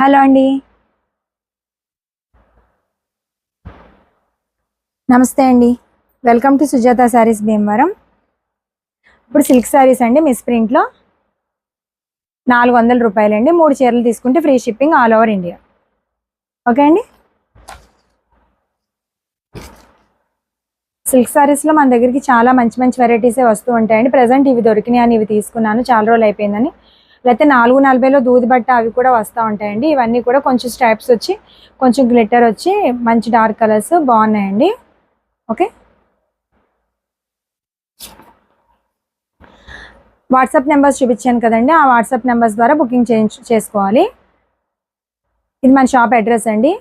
Hello అండి. నమస్తే అండి. Welcome to Sujatha saris Bhimavaram. ఇప్పుడు సిల్క్ శారీస్ అండి మిస్ ప్రింట్లో 400 రూపాయలండి. 3 చీరలు తీసుకుంటే free shipping all over India. Okay అండి. సిల్క్ శారీస్లో మన దగ్గరికి చాలా మంచి మంచి వెరైటీసే వస్తూ ఉంటాయండి. ప్రజెంట్ ఇవి దొరికినాయి అని ఇవి తీసుకున్నాను, చాలా రోజులు అయిపోయిందని. లేకపోతే 440లో దూది బట్ట అవి కూడా వస్తూ ఉంటాయండి. ఇవన్నీ కూడా కొంచెం స్ట్రైప్స్ వచ్చి కొంచెం గ్లిటర్ వచ్చి మంచి డార్క్ కలర్స్ బాగున్నాయండి. ఓకే, వాట్సాప్ నెంబర్స్ చూపించాను కదండి, ఆ వాట్సాప్ నెంబర్స్ ద్వారా బుకింగ్ చేసుకోవాలి. ఇది మన షాప్ అడ్రస్ అండి.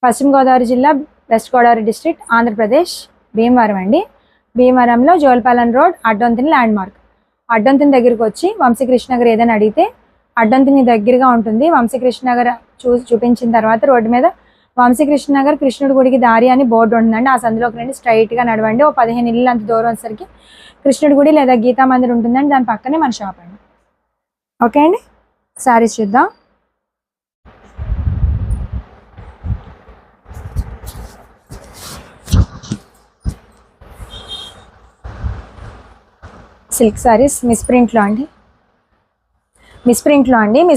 పశ్చిమ గోదావరి జిల్లా, వెస్ట్ గోదావరి డిస్ట్రిక్ట్, ఆంధ్రప్రదేశ్, భీమవరం అండి. భీమవరంలో జోల్పాలెం రోడ్, అడ్డొంతిని ల్యాండ్ మార్క్. అడ్డొంతిని దగ్గరికి వచ్చి వంశీకృష్ణ నగర్ ఏదైనా అడిగితే అడ్డొంతిని దగ్గరగా ఉంటుంది. వంశీకృష్ణ నగర్ చూపించిన తర్వాత రోడ్డు మీద వంశీకృష్ణ నగర్ కృష్ణుడి గుడికి దారి అని బోర్డు ఉంటుందండి. ఆ సందులోకి రండి, స్ట్రైట్గా నడవండి. ఓ 15 ఇళ్ళు అంత దూరం వచ్చేసరికి కృష్ణుడి గుడి లేదా గీతా మందిర్ ఉంటుందండి. దాని పక్కనే మన షాప్ అండి. ఓకే అండి, శారీస్ చూద్దాం. సిల్క్ శారీస్ మిస్ ప్రింట్లో అండి. మిస్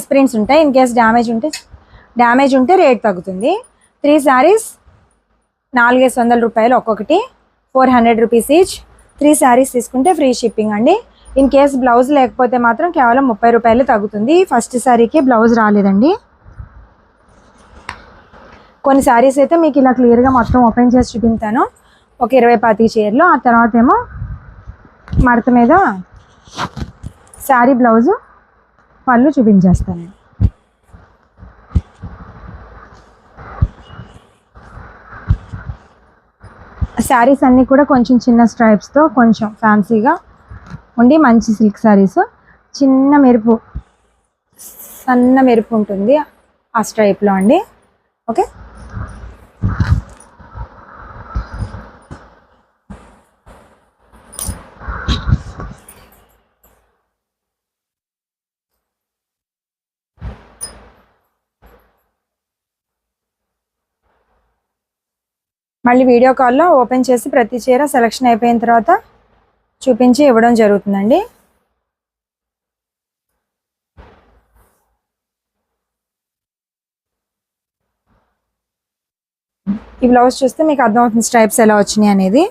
ప్రింట్స్ ఉంటాయి. ఇన్ కేస్ డ్యామేజ్ ఉంటే రేట్ తగ్గుతుంది. 3 శారీస్ 400 రూపాయలు ఒక్కొక్కటి, 400 రూపీస్ ఈచ్. 3 శారీస్ తీసుకుంటే ఫ్రీ షిప్పింగ్ అండి. ఇన్ కేస్ బ్లౌజ్ లేకపోతే మాత్రం కేవలం 30 రూపాయలు తగ్గుతుంది. ఫస్ట్ శారీకి బ్లౌజ్ రాలేదండి. కొన్ని శారీస్ అయితే మీకు ఇలా క్లియర్గా మొత్తం ఓపెన్ చేసి చూపించాను, ఒక 20-25 చీరలు. ఆ తర్వాత ఏమో మడత మీద శారీ బ్లౌజు పళ్ళు చూపించేస్తాను. శారీస్ అన్నీ కూడా కొంచెం చిన్న స్ట్రైప్స్తో కొంచెం ఫ్యాన్సీగా ఉండి మంచి సిల్క్ శారీస్. చిన్న మెరుపు, సన్న మెరుపు ఉంటుంది ఆ స్ట్రైప్లో అండి. ఓకే, మళ్ళీ వీడియో కాల్లో ఓపెన్ చేసి ప్రతి చీర సెలెక్షన్ అయిపోయిన తర్వాత చూపించి ఇవ్వడం జరుగుతుందండి. ఈ బ్లౌజ్ చూస్తే మీకు అర్థమవుతుంది స్ట్రైప్స్ ఎలా వచ్చినాయి అనేది.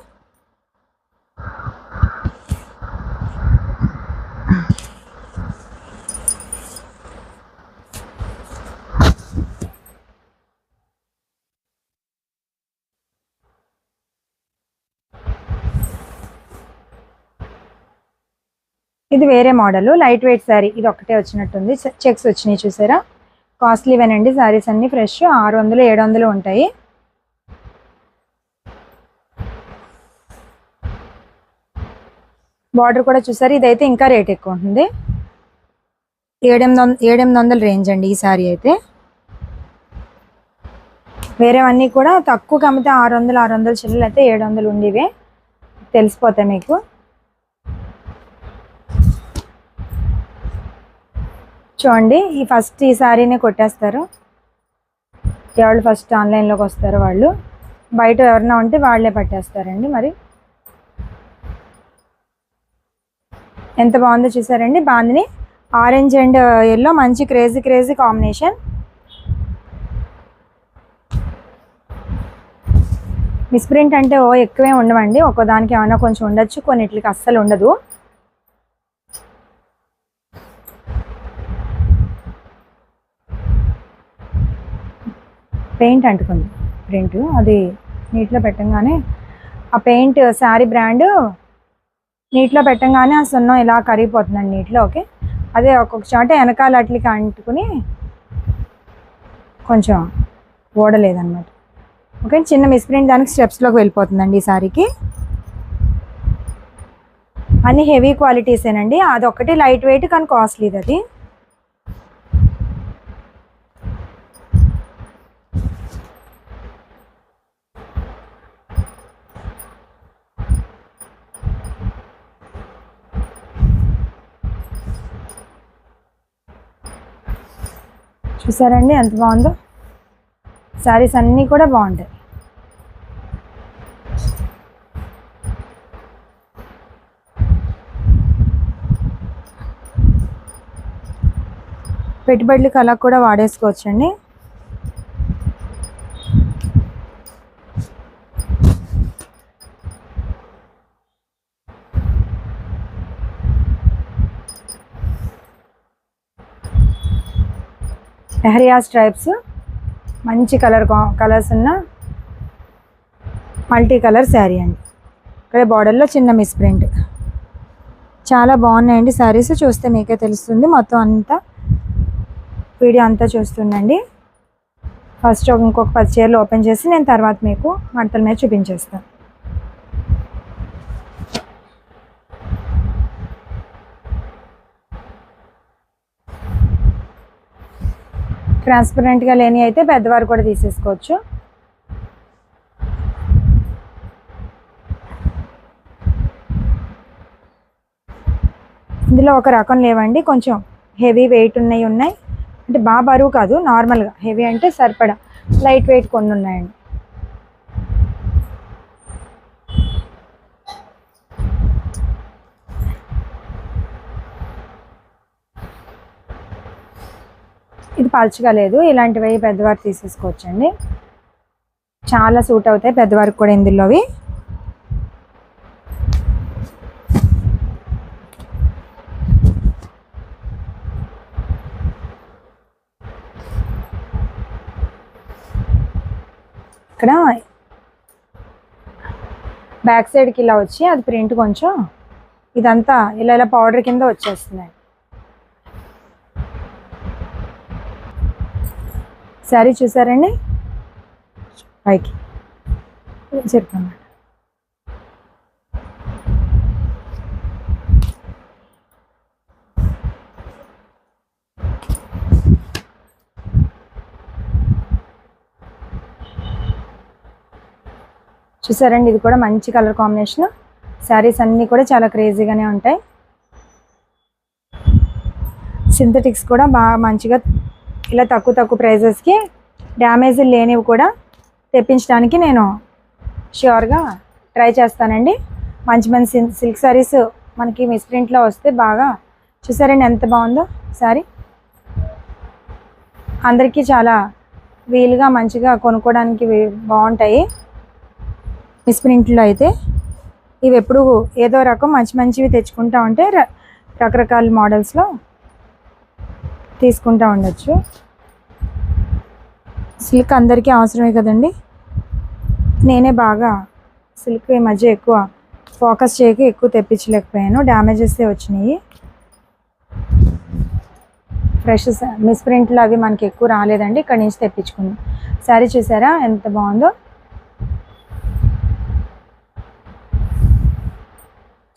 ఇది వేరే మోడల్ లైట్ వెయిట్ శారీ. ఇది ఒక్కటే వచ్చినట్టుంది, చెక్స్ వచ్చినాయి చూసారా. కాస్ట్లీవేనండి శారీస్ అన్నీ. ఫ్రెష్ 600-700 ఉంటాయి. బార్డర్ కూడా చూసారు. ఇదైతే ఇంకా రేట్ ఎక్కువ ఉంటుంది, 700 రేంజ్ అండి ఈ శారీ అయితే. వేరేవన్నీ కూడా తక్కువ అమ్మితే 600 చిల్లలు, అయితే 700 ఉండేవే తెలిసిపోతాయి మీకు. చూడండి, ఈ శారీనే కొట్టేస్తారు ఎవరు ఫస్ట్ ఆన్లైన్లోకి వస్తారో వాళ్ళు. బయట ఎవరన్నా ఉంటే వాళ్ళే పట్టేస్తారండి. మరి ఎంత బాగుందో చూసారండి. బాందిని ఆరెంజ్ అండ్ ఎల్లో మంచి క్రేజీ కాంబినేషన్. మిస్ప్రింట్ అంటే ఎక్కువే ఉండవండి, ఒక్కోదానికి ఏమైనా కొంచెం ఉండొచ్చు, కొన్నిటికి అస్సలు ఉండదు. పెయింట్ అంటుకుంది ప్రింట్, అది నీటిలో పెట్టంగానే ఆ పెయింట్ శారీ బ్రాండ్ నీటిలో పెట్టంగానే ఆ సున్నం ఇలా కరిగిపోతుందండి నీటిలో. ఓకే, అదే ఒక్కొక్క చోట వెనకాల అట్లకి అంటుకుని కొంచెం ఓడలేదన్నమాట. ఓకే, చిన్న మిస్ప్రింట్ దానికి స్టెప్స్లోకి వెళ్ళిపోతుందండి ఈ శారీకి. అన్ని హెవీ క్వాలిటీసేనండి. అదొక్కటి లైట్ వెయిట్ కానీ కాస్ట్లీది అది. చూసారండి ఎంత బాగుందో. శారీస్ అన్నీ కూడా బాగుంటాయి. పెట్టుబడులకు అలా కూడా వాడేసుకోవచ్చండి. లెహరియా స్ట్రైప్స్ మంచి కలర్స్ ఉన్న మల్టీ కలర్ శారీ అండి. ఇక్కడ బార్డర్లో చిన్న మిస్ ప్రింట్. చాలా బాగున్నాయండి శారీస్. చూస్తే మీకే తెలుస్తుంది. మొత్తం అంతా వీడియో అంతా చూస్తుండండి. ఫస్ట్ ఇంకొక 10 చీరలు ఓపెన్ చేసి నేను తర్వాత మీకు మడతల మీద చూపించేస్తాను. ట్రాన్స్పరెంట్గా లేని అయితే పెద్దవారు కూడా తీసేసుకోవచ్చు. ఇందులో ఒక రకం లేవండి, కొంచెం హెవీ వెయిట్ ఉన్నాయి అంటే బాగా బరువు కాదు, నార్మల్గా. హెవీ అంటే సరిపడా లైట్ వెయిట్ కొన్ని ఉన్నాయండి. ఇది పల్చగా లేదు, ఇలాంటివి పెద్దవారు తీసేసుకోవచ్చండి. చాలా సూట్ అవుతాయి పెద్దవారికి కూడా ఇందులోవి. ఇక్కడ బ్యాక్ సైడ్కి ఇలా వచ్చి అది ప్రింట్ కొంచెం ఇదంతా ఇలా పౌడర్ కింద వచ్చేస్తుంది. శారీ చూసారండి పైకి చెప్పండి. చూసారండి ఇది కూడా మంచి కలర్ కాంబినేషన్. శారీస్ అన్నీ కూడా చాలా క్రేజీగానే ఉంటాయి. సింథటిక్స్ కూడా బాగా మంచిగా ఇలా తక్కువ ప్రైజెస్కి డ్యామేజ్ లేనివి కూడా తెప్పించడానికి నేను ష్యూర్గా ట్రై చేస్తానండి. మంచి సిల్క్ శారీస్ మనకి మిస్ప్రింట్లో వస్తే బాగా. చూసారండి ఎంత బాగుందో శారీ. అందరికీ చాలా వీలుగా మంచిగా కొనుక్కోవడానికి బాగుంటాయి. మిస్ప్రింట్లో అయితే ఇవి ఎప్పుడు ఏదో రకం మంచివి తెచ్చుకుంటూ ఉంటే రకరకాల మోడల్స్లో తీసుకుంటూ ఉండొచ్చు. సిల్క్ అందరికీ అవసరమే కదండి. నేనే బాగా సిల్క్ ఈ మధ్య ఎక్కువ ఫోకస్ చేయక ఎక్కువ తెప్పించలేకపోయాను, డ్యామేజెస్ వచ్చినాయి. ఫ్రెష్ మిస్ప్రింట్లు అవి మనకి ఎక్కువ రాలేదండి, ఇక్కడి నుంచి తెప్పించుకున్నాం. శారీ చూసారా ఎంత బాగుందో.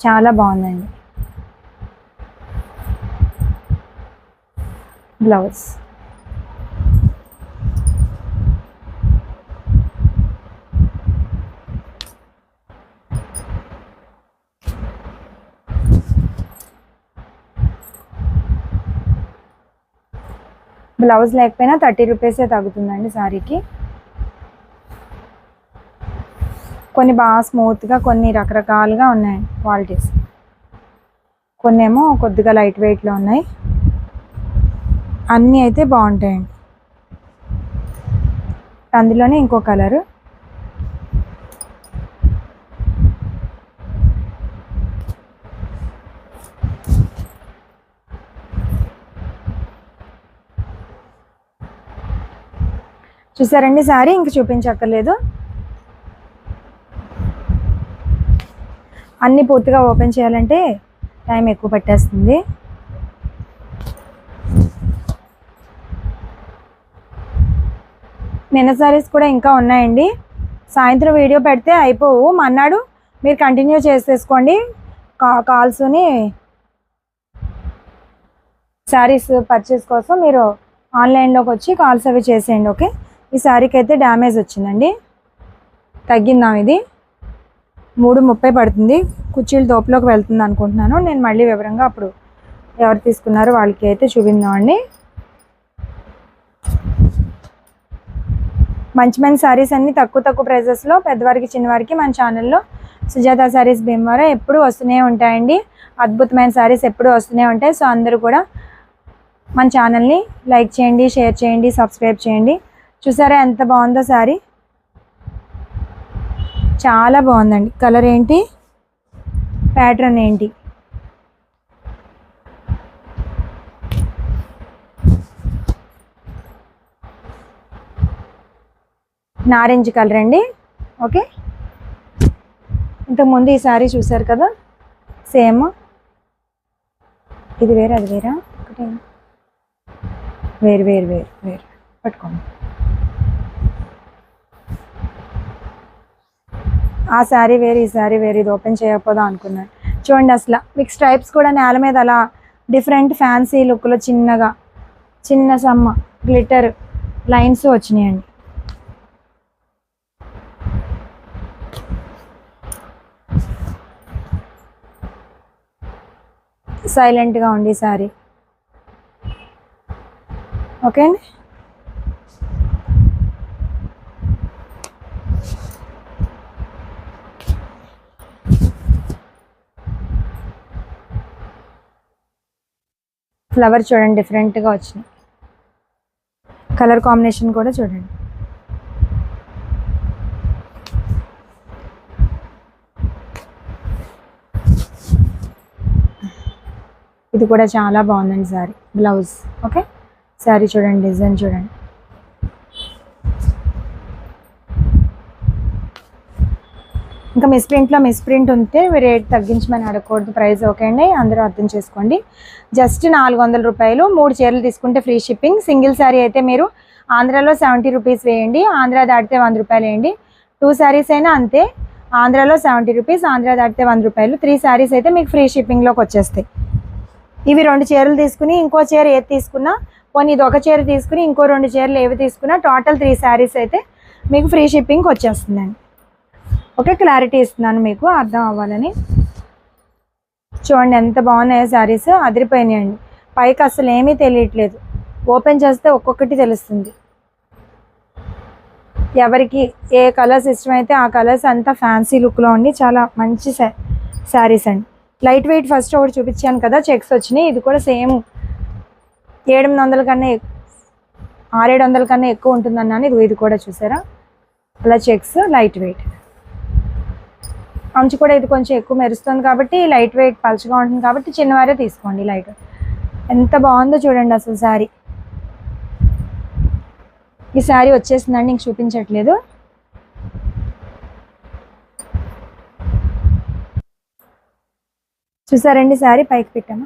చాలా బాగుందండి. బ్లౌజ్ బ్లౌజ్ లేకపోయినా 30 రూపీసే తగ్గుతుందండి శారీకి. కొన్ని బాగా స్మూత్గా, కొన్ని రకరకాలుగా ఉన్నాయి క్వాలిటీస్. కొన్ని ఏమో కొద్దిగా లైట్ వెయిట్లో ఉన్నాయి. అన్నీ అయితే బాగుంటాయండి. అందులోనే ఇంకో కలరు. చూసారండి శారీ ఇంక చూపించక్కర్లేదు. అన్నీ పూర్తిగా ఓపెన్ చేయాలంటే టైం ఎక్కువ పట్టేస్తుంది. నిన్న శారీస్ కూడా ఇంకా ఉన్నాయండి. సాయంత్రం వీడియో పెడితే అయిపోవు, మన్నాడు మీరు కంటిన్యూ చేసేసుకోండి. కాల్స్ని శారీస్ పర్చేస్ కోసం మీరు ఆన్లైన్లోకి వచ్చి కాల్స్ అవి చేసేయండి. ఓకే. ఈ శారీకి అయితే డ్యామేజ్ వచ్చిందండి, తగ్గిందాం. ఇది 3:30 పడుతుంది. కుర్చీలు తోపులోకి వెళ్తుంది అనుకుంటున్నాను. నేను మళ్ళీ వివరంగా అప్పుడు ఎవరు తీసుకున్నారో వాళ్ళకి అయితే చూపిందామండి. మంచి మంచి శారీస్ అన్నీ తక్కువ ప్రైజెస్లో పెద్దవారికి చిన్నవారికి మన ఛానల్లో సుజాత శారీస్ భీమవరం ఎప్పుడు వస్తూనే ఉంటాయండి. అద్భుతమైన శారీస్ ఎప్పుడు వస్తూనే ఉంటాయి. సో అందరూ కూడా మన ఛానల్ని లైక్ చేయండి, షేర్ చేయండి, సబ్స్క్రైబ్ చేయండి. చూసారా ఎంత బాగుందో శారీ, చాలా బాగుందండి. కలర్ ఏంటి, ప్యాటర్న్ ఏంటి, నారెంజ్ కలర్ అండి. ఓకే, ఇంతకుముందు ఈ శారీ చూసారు కదా, సేమ్. ఇది వేరే, అది వేరా, ఒకటే, వేరు వేరు వేరు వేరు పట్టుకోండి. ఆ శారీ వేరు, ఈ శారీ వేరు. ఇది ఓపెన్ చేయకపోదా అనుకున్నాను. చూడండి అసలు మీకు స్ట్రైప్స్ కూడా నేల మీద అలా డిఫరెంట్ ఫ్యాన్సీ లుక్లో చిన్నగా చిన్న సమ్మ గ్లిటర్ లైన్స్ వచ్చినాయండి. సైలెంట్గా ఉంది సారీ. ఓకే అండి, ఫ్లవర్ చూడండి డిఫరెంట్గా వచ్చినాయి. కలర్ కాంబినేషన్ కూడా చూడండి. ఇది కూడా చాలా బాగుందండి శారీ. బ్లౌజ్ ఓకే, శారీ చూడండి, డిజైన్ చూడండి. ఇంకా మిస్ ప్రింట్ ఉంటే రేట్ తగ్గించమని అడగకూడదు, ప్రైస్. ఓకే అండి, అందరూ అర్థం చేసుకోండి. జస్ట్ 400 రూపాయలు, 3 చీరలు తీసుకుంటే ఫ్రీ షిప్పింగ్. సింగిల్ శారీ అయితే మీరు ఆంధ్రాలో 70 రూపీస్ వేయండి, ఆంధ్రా దాటితే 100 రూపాయలు వేయండి. 2 శారీస్ అయినా అంతే, ఆంధ్రాలో 70 రూపీస్, ఆంధ్రా దాటితే 100 రూపాయలు. 3 శారీస్ అయితే మీకు ఫ్రీ షిప్పింగ్లోకి వచ్చేస్తాయి. ఇవి 2 చీరలు తీసుకుని ఇంకో చీర ఏది తీసుకున్నా, పోనీ ఇది ఒక చీర తీసుకుని ఇంకో 2 చీరలు ఏవి తీసుకున్నా టోటల్ 3 శారీస్ అయితే మీకు ఫ్రీ షిప్పింగ్కి వచ్చేస్తుందండి. ఓకే, క్లారిటీ ఇస్తున్నాను మీకు అర్థం అవ్వాలని. చూడండి ఎంత బాగున్నాయో శారీస్, అదిరిపోయినాయండి. పైకి అసలు ఏమీ తెలియట్లేదు, ఓపెన్ చేస్తే ఒక్కొక్కటి తెలుస్తుంది. ఎవరికి ఏ కలర్స్ ఇష్టమైతే ఆ కలర్స్ అంతా ఫ్యాన్సీ లుక్లో ఉండి చాలా మంచి శారీస్ అండి. లైట్ వెయిట్ ఫస్ట్ ఒకటి చూపించాను కదా, చెక్స్ వచ్చినాయి. ఇది కూడా సేమ్ 700 కన్నా 600-700 కన్నా ఎక్కువ ఉంటుందన్నాను. ఇది కూడా చూసారా, అలా చెక్స్ లైట్ వెయిట్. అంచు కూడా ఇది కొంచెం ఎక్కువ మెరుస్తుంది కాబట్టి లైట్ వెయిట్, పలుచగా ఉంటుంది కాబట్టి చిన్నవారే తీసుకోండి. లైట్ ఎంత బాగుందో చూడండి అసలు శారీ. ఈ శారీ వచ్చేసిందండి, ఇంక చూపించట్లేదు. చూసారండి శారీ, పైకి పెట్టామా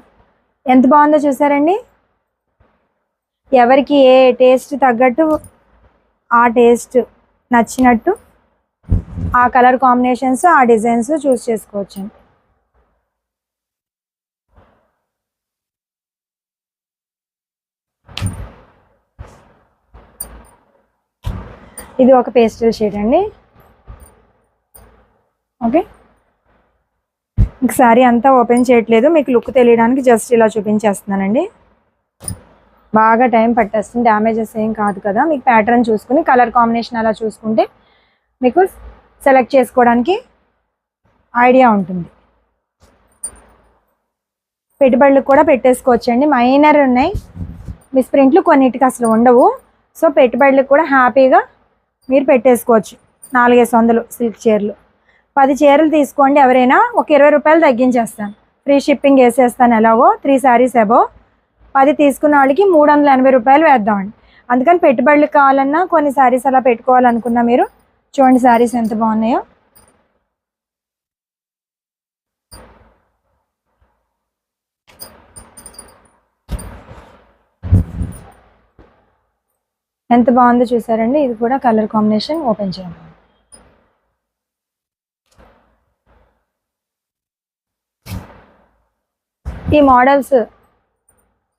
ఎంత బాగుందో చూసారండి. ఎవరికి ఏ టేస్ట్ తగ్గట్టు ఆ టేస్ట్ నచ్చినట్టు ఆ కలర్ కాంబినేషన్స్, ఆ డిజైన్స్ చూస్ చేసుకోవచ్చు. ఇది ఒక పేస్టల్ షేడ్ అండి. ఓకే, ఇంక శారీ అంతా ఓపెన్ చేయట్లేదు, మీకు లుక్ తెలియడానికి జస్ట్ ఇలా చూపించేస్తున్నానండి. బాగా టైం పట్టేస్తుంది, డ్యామేజెస్ ఏం కాదు కదా. మీకు ప్యాటర్న్ చూసుకుని కలర్ కాంబినేషన్ అలా చూసుకుంటే మీకు సెలెక్ట్ చేసుకోవడానికి ఐడియా ఉంటుంది. పెట్టుబడులకు కూడా పెట్టేసుకోవచ్చండి, మైనర్ ఉన్నాయి. మిస్ ప్రింట్లు కొన్నిటికి అసలు ఉండవు. సో పెట్టుబడులకు కూడా హ్యాపీగా మీరు పెట్టేసుకోవచ్చు. 400-500 సిల్క్ చీరలు, 10 చీరలు తీసుకోండి ఎవరైనా, ఒక 20 రూపాయలు తగ్గించేస్తాను, ఫ్రీ షిప్పింగ్ వేసేస్తాను. ఎలాగో 3 శారీస్ అబో 10 తీసుకున్న వాళ్ళకి 380 రూపాయలు వేద్దామండి. అందుకని పెట్టుబడులకు కావాలన్నా కొన్ని శారీస్ అలా పెట్టుకోవాలనుకున్నా మీరు చూడండి శారీస్ ఎంత బాగున్నాయో. ఎంత బాగుందో చూసారండి. ఇది కూడా కలర్ కాంబినేషన్ ఓపెన్ చేయండి. ఈ మోడల్స్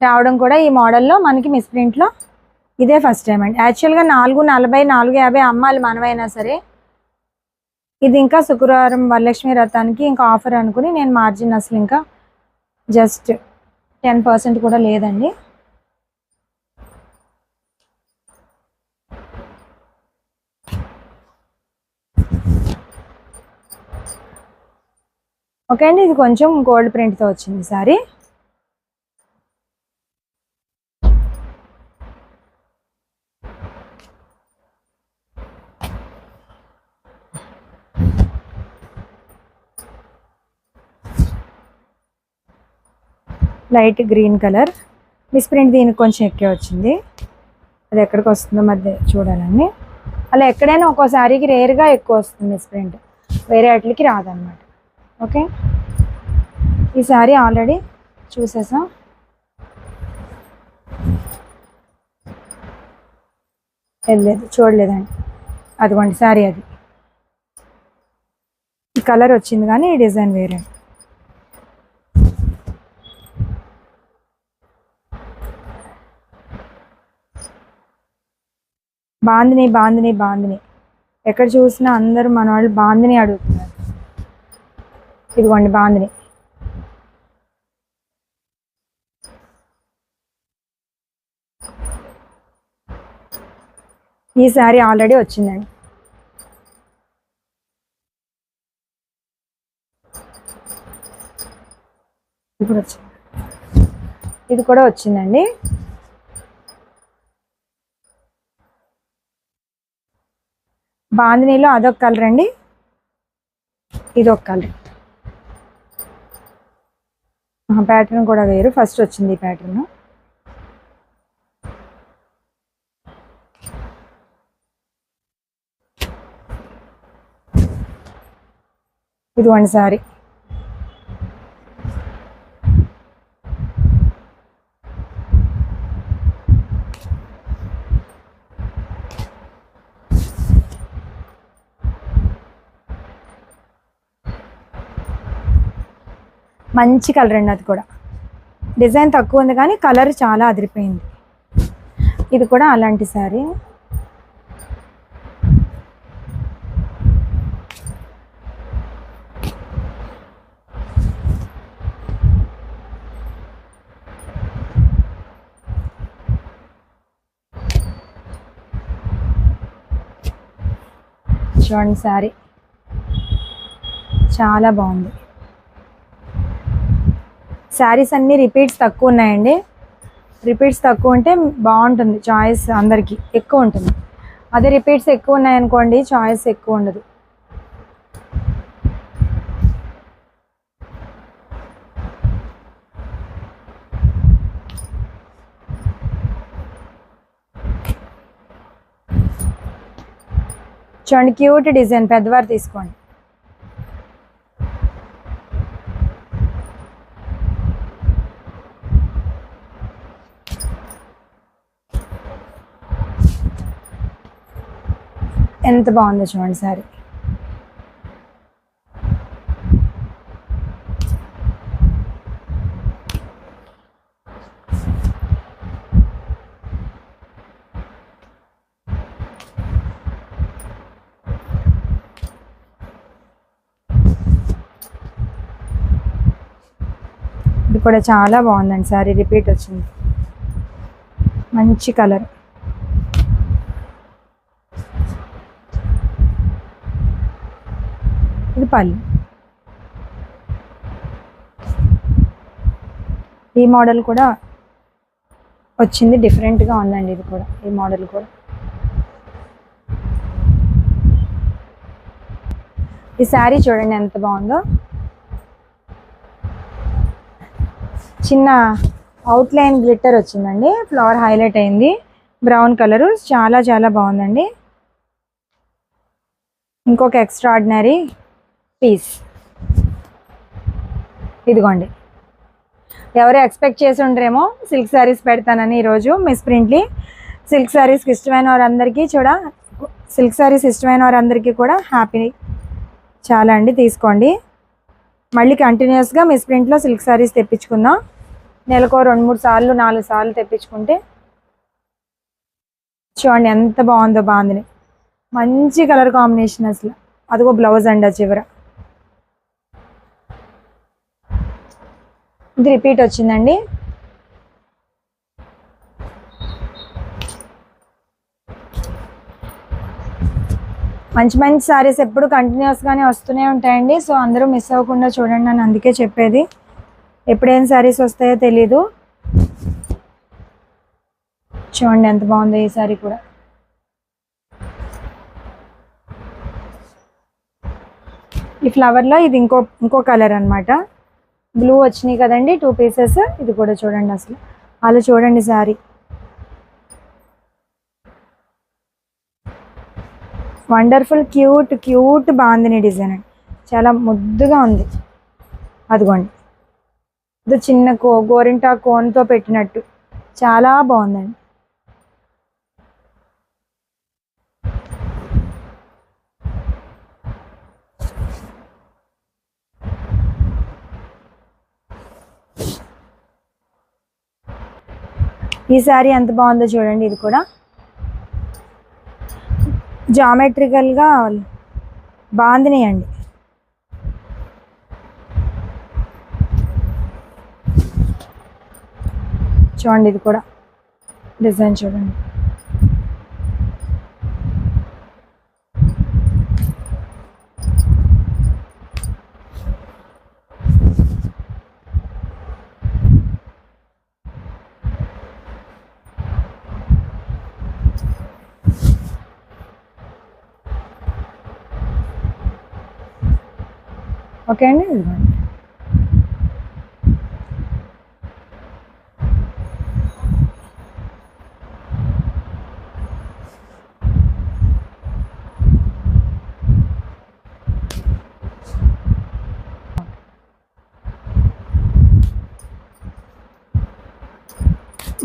రావడం కూడా ఈ మోడల్లో మనకి మిస్ ప్రింట్లో ఇదే ఫస్ట్ టైం అండి. యాక్చువల్గా 440, 450 అమ్మాలి మనమైనా సరే. ఇది ఇంకా శుక్రవారం వరలక్ష్మి వ్రతానికి ఇంకా ఆఫర్ అనుకుని నేను మార్జిన్ అసలు ఇంకా జస్ట్ 10% కూడా లేదండి. ఓకే అండి, ఇది కొంచెం గోల్డ్ ప్రింట్తో వచ్చింది sorry. Light green colour miss print, దీనికి కొంచెం ఎక్కువ వచ్చింది. అది ఎక్కడికి వస్తుందో మధ్య చూడాలండి. అలా ఎక్కడైనా ఒక్కో శారీకి రేర్గా ఎక్కువ వస్తుంది మిస్ ప్రింట్, వేరే వాటికి రాదన్నమాట. ఓకే, ఈ శారీ ఆల్రెడీ చూసేసాం. వెళ్ళలేదు, చూడలేదండి. అదిగోండి శారీ, అది ఈ కలర్ వచ్చింది కానీ ఈ డిజైన్ వేరే. బాందిని బాందిని బాందిని, ఎక్కడ చూసినా అందరూ మన వాళ్ళు బాందిని అడుగుతున్నారు. ఇదిగోండి బాందిని. ఈ శారీ ఆల్రెడీ వచ్చిందండి. ఇప్పుడు వచ్చింది, ఇది కూడా వచ్చిందండి. బాందినీలో అదొక కలర్ అండి, ఇదొక కలర్. ప్యాటర్న్ కూడా వేరు, ఫస్ట్ వచ్చింది ఈ ప్యాటర్న్. ఇదిగోండి శారీ. మంచి కలర్ అండి, అది కూడా డిజైన్ తక్కువ ఉంది కానీ కలర్ చాలా అదిరిపోయింది. ఇది కూడా అలాంటి శారీ. చూడండి శారీ చాలా బాగుంది. శారీస్ అన్నీ రిపీట్స్ తక్కువ ఉన్నాయండి. రిపీట్స్ తక్కువ ఉంటే బాగుంటుంది, చాయిస్ అందరికీ ఎక్కువ ఉంటుంది. అదే రిపీట్స్ ఎక్కువ ఉన్నాయనుకోండి చాయిస్ ఎక్కువ ఉండదు. చూడండి క్యూట్ డిజైన్, పెద్దవారు తీసుకోండి. ఎంత బాగుందో చూడండి సారీ. ఇది కూడా చాలా బాగుందండి సారీ, రిపీట్ వచ్చింది, మంచి కలర్. ఇది పళ్ళు. ఈ మోడల్ కూడా వచ్చింది, డిఫరెంట్గా ఉందండి ఇది కూడా, ఈ మోడల్ కూడా. ఈ శారీ చూడండి ఎంత బాగుందో, చిన్న అవుట్లైన్ గ్లిట్టర్ వచ్చిందండి, ఫ్లవర్ హైలైట్ అయింది, బ్రౌన్ కలరు, చాలా చాలా బాగుందండి. ఇంకొక ఎక్స్ట్రాడినరీ పీస్ ఇదిగోండి. ఎవరు ఎక్స్పెక్ట్ చేసి ఉండరేమో సిల్క్ శారీస్ పెడతానని ఈరోజు మిస్ ప్రింట్లీ. సిల్క్ శారీస్కి ఇష్టమైన వారందరికీ సిల్క్ శారీస్ ఇష్టమైన వారందరికీ కూడా హ్యాపీ. చాలా అండి, తీసుకోండి. మళ్ళీ కంటిన్యూస్గా మిస్ ప్రింట్లో సిల్క్ శారీస్ తెప్పించుకుందాం. నెలకు 2-3 సార్లు 4 సార్లు తెప్పించుకుంటే. చూడండి ఎంత బాగుందో బాందిని, మంచి కలర్ కాంబినేషన్ అసలు. అదిగో బ్లౌజ్ అండి ఆ చివర. ఇది రిపీట్ వచ్చిందండి. మంచి మంచి సారీస్ ఎప్పుడు కంటిన్యూస్గానే వస్తూనే ఉంటాయండి. సో అందరూ మిస్ అవ్వకుండా చూడండి, అని అందుకే చెప్పేది. ఎప్పుడేం సారీస్ వస్తాయో తెలీదు. చూడండి ఎంత బాగుందో ఈ సారీ కూడా. ఈ ఫ్లవర్లో ఇది ఇంకో కలర్ అనమాట. బ్లూ వచ్చినాయి కదండి 2 పీసెస్. ఇది కూడా చూడండి, అసలు అలా చూడండి సారీ. వండర్ఫుల్ క్యూట్ బాగుంది డిజైన్ అండి, చాలా ముద్దుగా ఉంది. అదిగోండి, ఇది చిన్న గోరింటా కోన్తో పెట్టినట్టు చాలా బాగుందండి. ఈ శారీ ఎంత బాగుందో చూడండి. ఇది కూడా జామెట్రికల్గా బాగుందినాయండి. చూడండి ఇది కూడా డిజైన్ చూడండి. ఓకే అండి, ఇదిగోండి.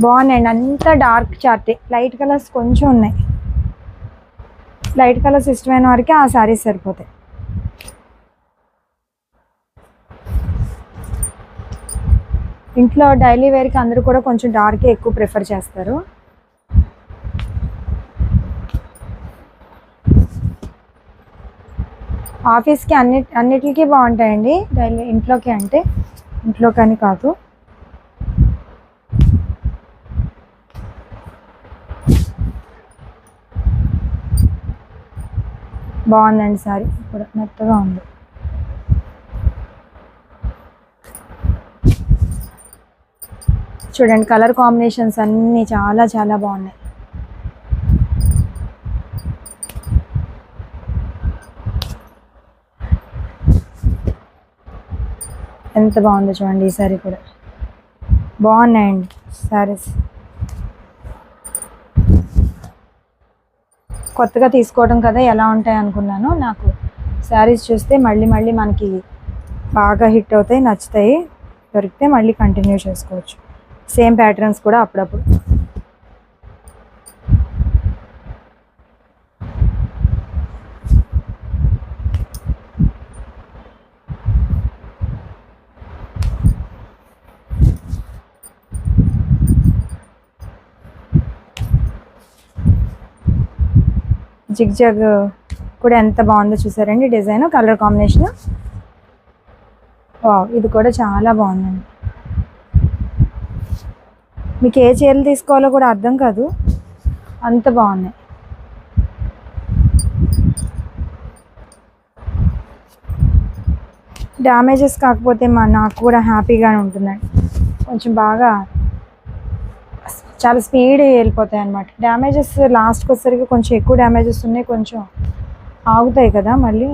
బాగున్నాయండి, అంతా డార్క్ చార్టే. లైట్ కలర్స్ కొంచెం ఉన్నాయి. లైట్ కలర్స్ ఇష్టమైన వారికి ఆ శారీస్ సరిపోతాయి. ఇంట్లో డైలీ వేర్కి అందరూ కూడా కొంచెం డార్కే ఎక్కువ ప్రిఫర్ చేస్తారు. ఆఫీస్కి అన్నిటికీ బాగుంటాయండి. డైలీ ఇంట్లోకి అంటే ఇంట్లోకని కాదు. బాగుందండి సారీ కూడా, మెత్తగా ఉంది. చూడండి కలర్ కాంబినేషన్స్ అన్నీ చాలా బాగున్నాయి. ఎంత బాగుందో చూడండి. ఈ సారీ కూడా బాగున్నాయండి సారీస్. కొత్తగా తీసుకోవడం కదా, ఎలా ఉంటాయి అనుకున్నాను. నాకు శారీస్ చూస్తే మళ్ళీ మనకి బాగా హిట్ అవుతాయి, నచ్చుతాయి. దొరికితే మళ్ళీ కంటిన్యూ చేసుకోవచ్చు. సేమ్ ప్యాటర్న్స్ కూడా అప్పుడప్పుడు. జిగ్జాగ్ కూడా ఎంత బాగుందో చూసారండి డిజైన్, కలర్ కాంబినేషన్. వావ్, ఇది కూడా చాలా బాగుందండి. మీకు ఏ చీరలు తీసుకోవాలో కూడా అర్థం కాదు, అంత బాగున్నాయి. డ్యామేజెస్ కాకపోతే నాకు కూడా హ్యాపీగానే ఉంటుందండి. కొంచెం బాగా చాలా స్పీడ్ వెళ్ళిపోతాయి అన్నమాట. డ్యామేజెస్ లాస్ట్కి వచ్చేసరికి కొంచెం ఎక్కువ డ్యామేజెస్ ఉన్నాయి, కొంచెం ఆగుతాయి కదా. మళ్ళీ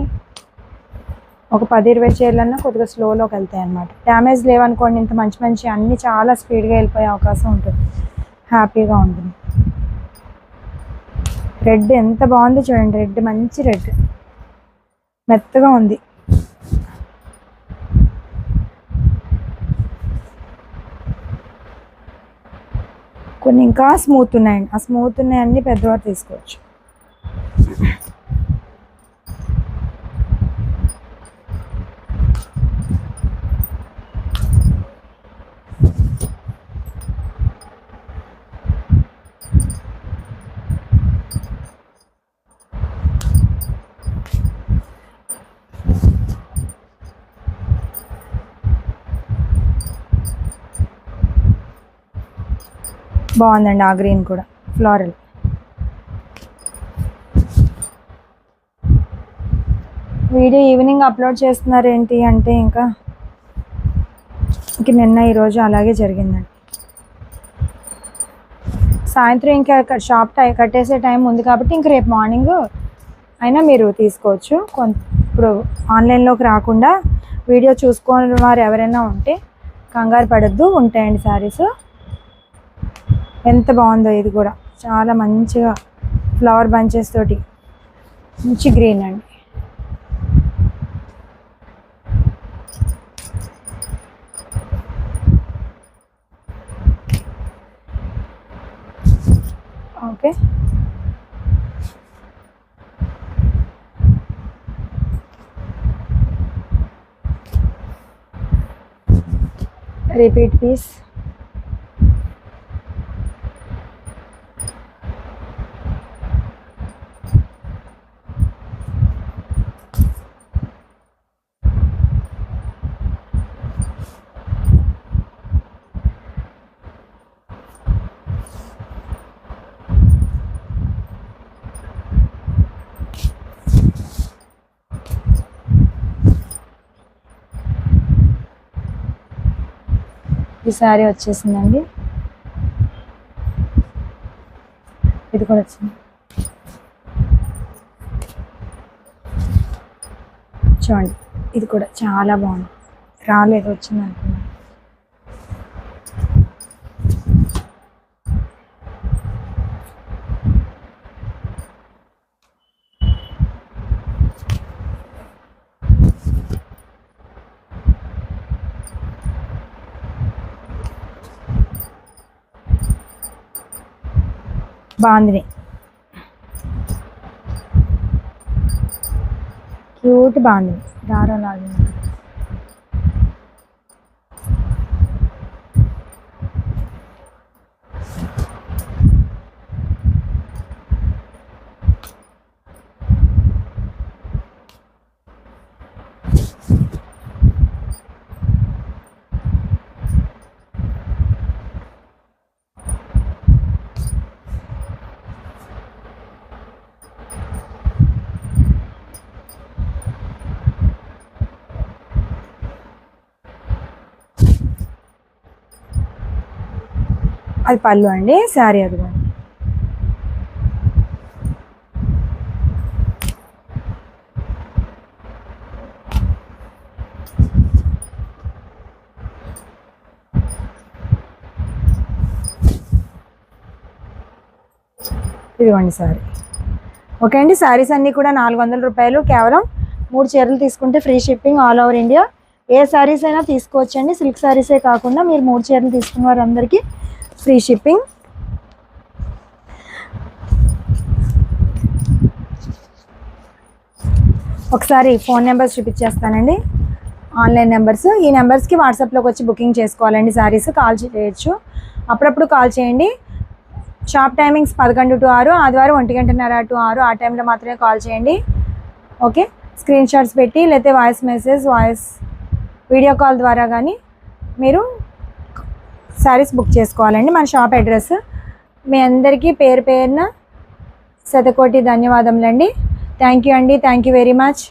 ఒక 10-20 చీరలన్నా కొద్దిగా స్లోలోకి వెళ్తాయి అన్నమాట. డ్యామేజ్ లేవనుకోండి, ఇంత మంచి అన్నీ చాలా స్పీడ్గా వెళ్ళిపోయే అవకాశం ఉంటుంది. హ్యాపీగా ఉంటుంది. రెడ్ ఎంత బాగుందో చూడండి. రెడ్ మంచి రెడ్, మెత్తగా ఉంది. కొన్ని ఇంకా స్మూత్ ఉన్నాయండి. ఆ స్మూత్ ఉన్నాయన్నీ పెద్దవారు తీసుకోవచ్చు. బాగుందండి ఆ గ్రీన్ కూడా, ఫ్లోరల్. వీడియో ఈవినింగ్ అప్లోడ్ చేస్తున్నారు ఏంటి అంటే ఇంకా నిన్న ఈరోజు అలాగే జరిగిందండి. సాయంత్రం ఇంకా షాప్ కట్టేసే టైం ఉంది కాబట్టి ఇంక రేపు మార్నింగ్ అయినా మీరు తీసుకోవచ్చు. ఇప్పుడు ఆన్లైన్లోకి రాకుండా వీడియో చూసుకోని వారు ఎవరైనా ఉంటే కంగారు పడద్దు, ఉంటాయండి శారీస్. ఎంత బాగుందో ఇది కూడా, చాలా మంచిగా ఫ్లవర్ బంచెస్ తోటి మంచి గ్రీన్ అండి. Okay, repeat piece. ఈ శారీ వచ్చేసిందండి, ఇది కూడా వచ్చింది. చూడండి, ఇది కూడా చాలా బాగుంది. రాలేదు, వచ్చింది అనుకున్నాను. బాగుంది, క్యూట్, బాగుంది. దారం లాగా అది పళ్ళు అండి, శారీ అది కూడా. ఇదిగోండి శారీ. ఓకే అండి, శారీస్ అన్నీ కూడా 400 రూపాయలు. కేవలం 3 చీరలు తీసుకుంటే free shipping all over India. ఏ శారీస్ అయినా తీసుకోవచ్చండి, సిల్క్ శారీసే కాకుండా మీరు 3 చీరలు తీసుకున్న వారందరికీ ఫ్రీ షిప్పింగ్. ఒకసారి ఫోన్ నెంబర్స్ చూపించేస్తానండి, ఆన్లైన్ నెంబర్స్. ఈ నెంబర్స్కి వాట్సాప్లోకి వచ్చి బుకింగ్ చేసుకోవాలండి. శారీస్ కాల్ చేయొచ్చు, అప్పుడప్పుడు కాల్ చేయండి. షాప్ టైమింగ్స్ 11 to 6, ఆదివారం 1:30 to 6. ఆ టైంలో మాత్రమే కాల్ చేయండి. ఓకే, స్క్రీన్ షాట్స్ పెట్టి లేకపోతే వాయిస్ మెసేజ్, వీడియో కాల్ ద్వారా కానీ మీరు శారీస్ బుక్ చేసుకోవాలండి. మన షాప్ అడ్రస్. మీ అందరికీ పేరు పేరున శతకోటి ధన్యవాదములండి. థ్యాంక్ యూ అండి, థ్యాంక్ యూ వెరీ మచ్.